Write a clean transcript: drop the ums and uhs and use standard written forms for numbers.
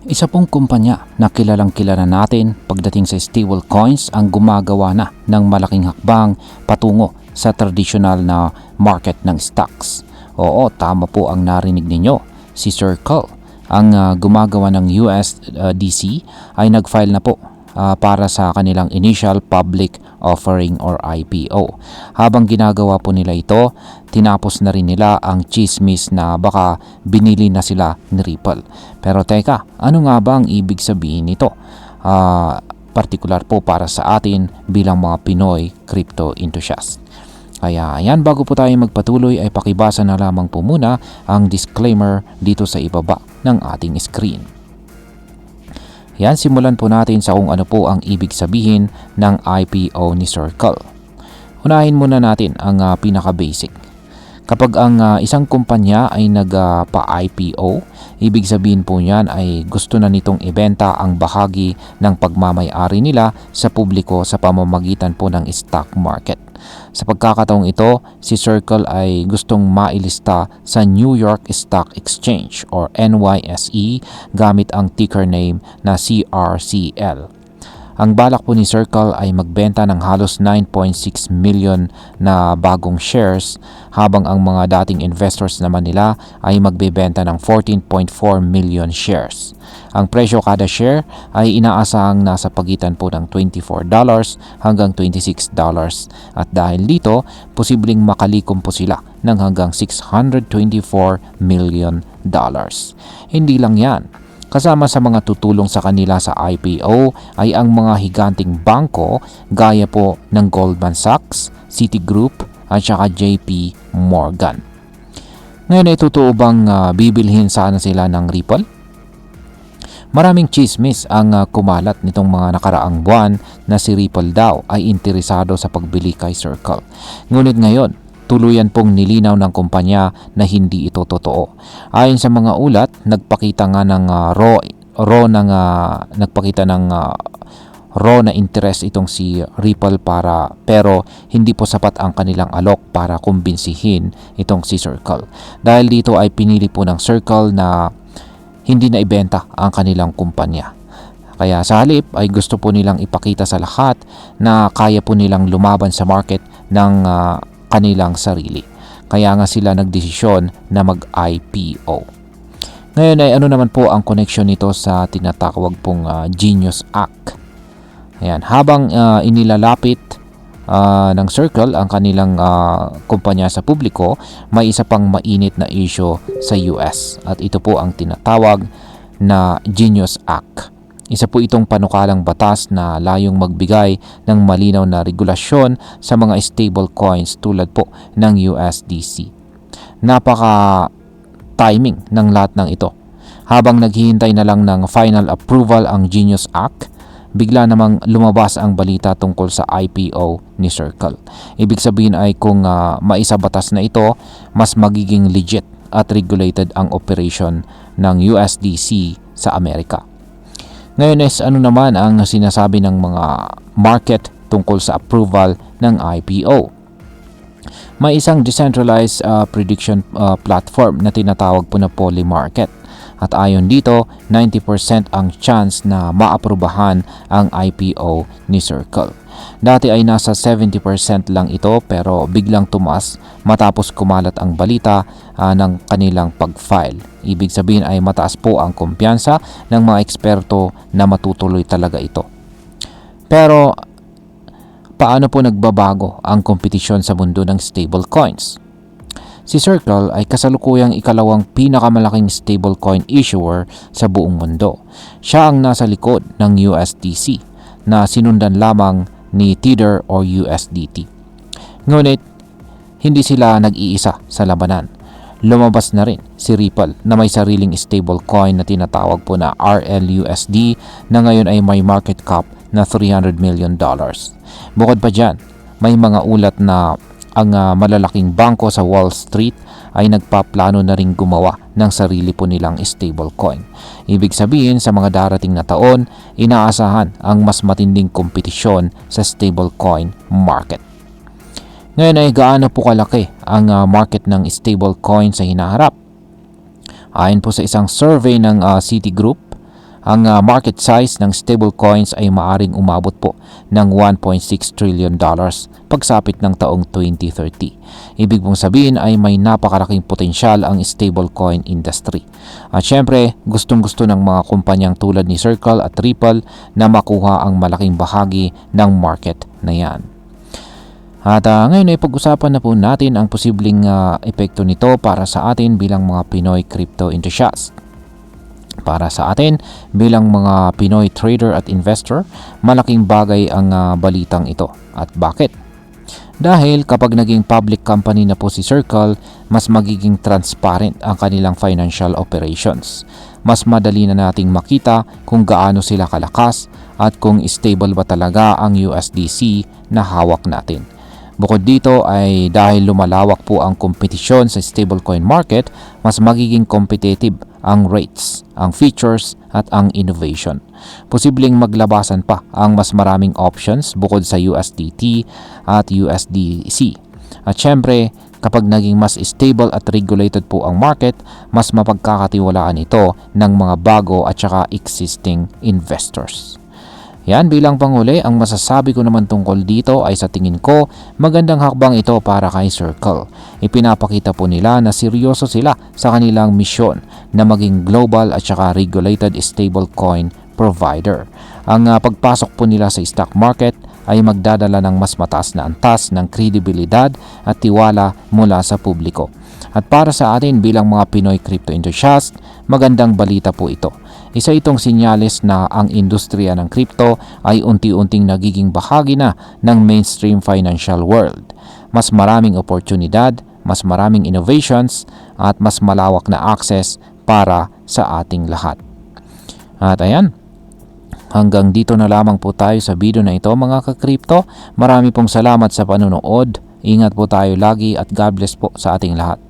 Isa pong kumpanya na kilalang-kilala natin pagdating sa stablecoins ang gumagawa na ng malaking hakbang patungo sa tradisyonal na market ng stocks. Oo, tama po ang narinig ninyo. Si Circle, ang gumagawa ng USDC ay nag-file na po para sa kanilang initial public offering or IPO. Habang ginagawa po nila ito, tinapos na rin nila ang chismis na baka binili na sila ni Ripple. Pero teka, ano nga ba ang ibig sabihin nito? Partikular po para sa atin bilang mga Pinoy crypto enthusiast. Kaya ayan, bago po tayo magpatuloy ay pakibasa na lamang po muna ang disclaimer dito sa ibaba ng ating screen. Yan, simulan po natin sa kung ano po ang ibig sabihin ng IPO ni Circle. Unahin muna natin ang pinaka-basic. Kapag ang isang kumpanya ay nagpa-IPO, ibig sabihin po niyan ay gusto na nitong ibenta ang bahagi ng pagmamay-ari nila sa publiko sa pamamagitan po ng stock market. Sa pagkakataong ito, si Circle ay gustong mailista sa New York Stock Exchange or NYSE gamit ang ticker name na CRCL. Ang balak po ni Circle ay magbenta ng halos 9.6 million na bagong shares habang ang mga dating investors naman nila ay magbebenta ng 14.4 million shares. Ang presyo kada share ay inaasahang nasa pagitan po ng $24 hanggang $26 at dahil dito, posibleng makalikom po sila ng hanggang $624 million. Hindi lang yan. Kasama sa mga tutulong sa kanila sa IPO ay ang mga higanting bangko gaya po ng Goldman Sachs, Citigroup at saka JP Morgan. Ngayon ay totoo bang bibilhin sana sila ng Ripple? Maraming chismis ang kumalat nitong mga nakaraang buwan na si Ripple daw ay interesado sa pagbili kay Circle. Ngunit ngayon, tuluyan pong nilinaw ng kumpanya na hindi ito totoo. Ayon sa mga ulat, nagpakita nga ng raw na interest itong si Ripple pero hindi po sapat ang kanilang alok para kumbinsihin itong si Circle. Dahil dito ay pinili po ng Circle na hindi na ibenta ang kanilang kumpanya. Kaya sa halip ay gusto po nilang ipakita sa lahat na kaya po nilang lumaban sa market ng kanilang sarili. Kaya nga sila nagdesisyon na mag-IPO. Ngayon ay ano naman po ang connection nito sa tinatawag pong Genius Act. Ayan, habang inilalapit ng Circle ang kanilang kumpanya sa publiko, may isa pang mainit na issue sa US at ito po ang tinatawag na Genius Act. Isa po itong panukalang batas na layong magbigay ng malinaw na regulasyon sa mga stable coins tulad po ng USDC. Napaka-timing ng lahat ng ito. Habang naghihintay na lang ng final approval ang Genius Act, bigla namang lumabas ang balita tungkol sa IPO ni Circle. Ibig sabihin ay kung maisabatas na ito, mas magiging legit at regulated ang operation ng USDC sa Amerika. Ngayon is ano naman ang sinasabi ng mga market tungkol sa approval ng IPO? May isang decentralized prediction platform na tinatawag po na Polymarket. At ayon dito, 90% ang chance na maaprubahan ang IPO ni Circle. Dati ay nasa 70% lang ito pero biglang tumaas matapos kumalat ang balita ng kanilang pag-file. Ibig sabihin ay mataas po ang kumpiyansa ng mga eksperto na matutuloy talaga ito. Pero paano po nagbabago ang kompetisyon sa mundo ng stablecoins? Si Circle ay kasalukuyang ikalawang pinakamalaking stablecoin issuer sa buong mundo. Siya ang nasa likod ng USDC na sinundan lamang ni Tether o USDT. Ngunit, hindi sila nag-iisa sa labanan. Lumabas na rin si Ripple na may sariling stablecoin na tinatawag po na RLUSD na ngayon ay may market cap na $300 million. Bukod pa dyan, may mga ulat na ang malalaking bangko sa Wall Street ay nagpaplano na ring gumawa ng sarili po nilang stablecoin. Ibig sabihin sa mga darating na taon, inaasahan ang mas matinding kompetisyon sa stablecoin market. Ngayon ay gaano po kalaki ang market ng stablecoin sa hinaharap? Ayon po sa isang survey ng Citigroup, ang market size ng stablecoins ay maaring umabot po ng $1.6 trillion pagsapit ng taong 2030. Ibig pong sabihin ay may napakalaking potensyal ang stablecoin industry. At syempre, gustong-gusto ng mga kumpanyang tulad ni Circle at Ripple na makuha ang malaking bahagi ng market na yan. At ngayon ay pag-usapan na po natin ang posibleng epekto nito para sa atin bilang mga Pinoy crypto enthusiast. Para sa atin bilang mga Pinoy trader at investor, malaking bagay ang balitang ito. At bakit? Dahil kapag naging public company na po si Circle, mas magiging transparent ang kanilang financial operations. Mas madali na nating makita kung gaano sila kalakas at kung stable ba talaga ang USDC na hawak natin. Bukod dito ay dahil lumalawak po ang kompetisyon sa stablecoin market, mas magiging competitive ang rates, ang features at ang innovation. Posibleng maglabasan pa ang mas maraming options bukod sa USDT at USDC. At syempre, kapag naging mas stable at regulated po ang market, mas mapagkakatiwalaan ito ng mga bago at saka existing investors. Yan, bilang panghuli, ang masasabi ko naman tungkol dito ay sa tingin ko, magandang hakbang ito para kay Circle. Ipinapakita po nila na seryoso sila sa kanilang misyon na maging global at saka regulated stablecoin provider. Ang pagpasok po nila sa stock market ay magdadala ng mas mataas na antas ng kredibilidad at tiwala mula sa publiko. At para sa atin bilang mga Pinoy crypto enthusiast, magandang balita po ito. Isa itong sinyales na ang industriya ng crypto ay unti-unting nagiging bahagi na ng mainstream financial world. Mas maraming oportunidad, mas maraming innovations, at mas malawak na access para sa ating lahat. At ayan, hanggang dito na lamang po tayo sa video na ito mga ka-crypto. Marami pong salamat sa panonood. Ingat po tayo lagi at God bless po sa ating lahat.